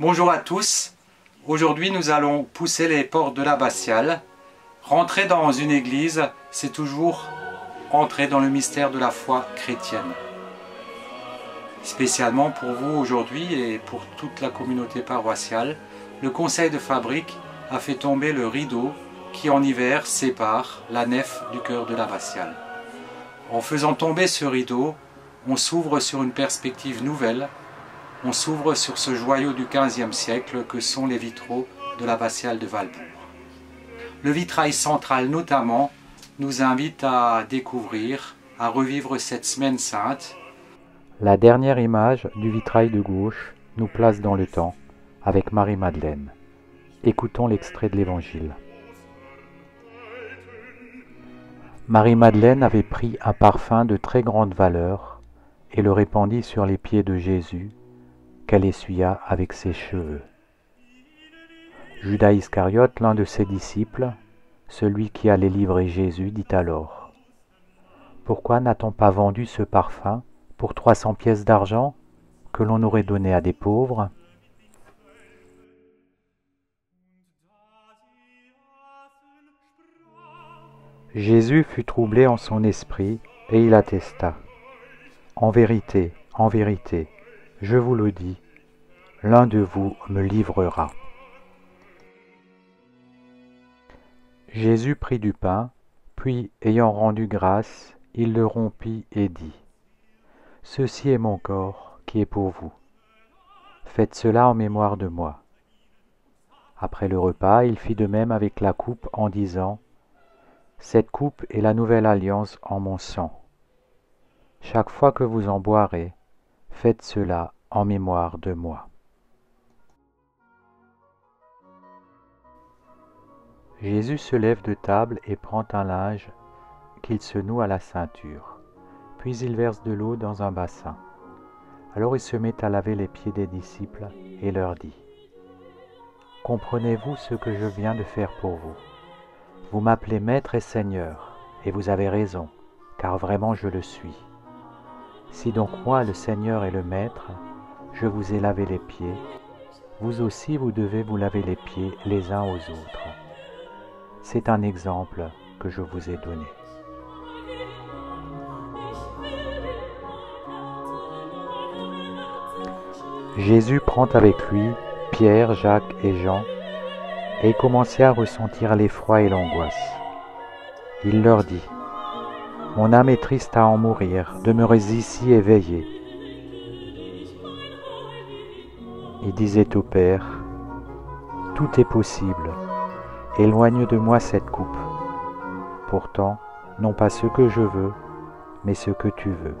Bonjour à tous, aujourd'hui nous allons pousser les portes de l'abbatiale. Rentrer dans une église, c'est toujours entrer dans le mystère de la foi chrétienne. Spécialement pour vous aujourd'hui et pour toute la communauté paroissiale, le conseil de fabrique a fait tomber le rideau qui en hiver sépare la nef du chœur de l'abbatiale. En faisant tomber ce rideau, on s'ouvre sur une perspective nouvelle, on s'ouvre sur ce joyau du XVe siècle que sont les vitraux de l'abbatiale de Valbourg. Le vitrail central notamment nous invite à découvrir, à revivre cette semaine sainte. La dernière image du vitrail de gauche nous place dans le temps avec Marie-Madeleine. Écoutons l'extrait de l'Évangile. Marie-Madeleine avait pris un parfum de très grande valeur et le répandit sur les pieds de Jésus, qu'elle essuya avec ses cheveux. Judas Iscariote, l'un de ses disciples, celui qui allait livrer Jésus, dit alors : « Pourquoi n'a-t-on pas vendu ce parfum pour 300 pièces d'argent que l'on aurait donné à des pauvres ? » Jésus fut troublé en son esprit et il attesta : « En vérité, je vous le dis, l'un de vous me livrera. » Jésus prit du pain, puis, ayant rendu grâce, il le rompit et dit : « Ceci est mon corps qui est pour vous. Faites cela en mémoire de moi. » Après le repas, il fit de même avec la coupe en disant : « Cette coupe est la nouvelle alliance en mon sang. Chaque fois que vous en boirez, faites cela en mémoire de moi. » Jésus se lève de table et prend un linge qu'il se noue à la ceinture. Puis il verse de l'eau dans un bassin. Alors il se met à laver les pieds des disciples et leur dit : « Comprenez-vous ce que je viens de faire pour vous ? Vous m'appelez Maître et Seigneur, et vous avez raison, car vraiment je le suis. Si donc moi, le Seigneur et le Maître, je vous ai lavé les pieds, vous aussi vous devez vous laver les pieds les uns aux autres. C'est un exemple que je vous ai donné. » Jésus prend avec lui Pierre, Jacques et Jean et commençait à ressentir l'effroi et l'angoisse. Il leur dit : « Mon âme est triste à en mourir, demeurez ici et veillez. » Il disait au Père : « Tout est possible, éloigne de moi cette coupe. Pourtant, non pas ce que je veux, mais ce que tu veux. »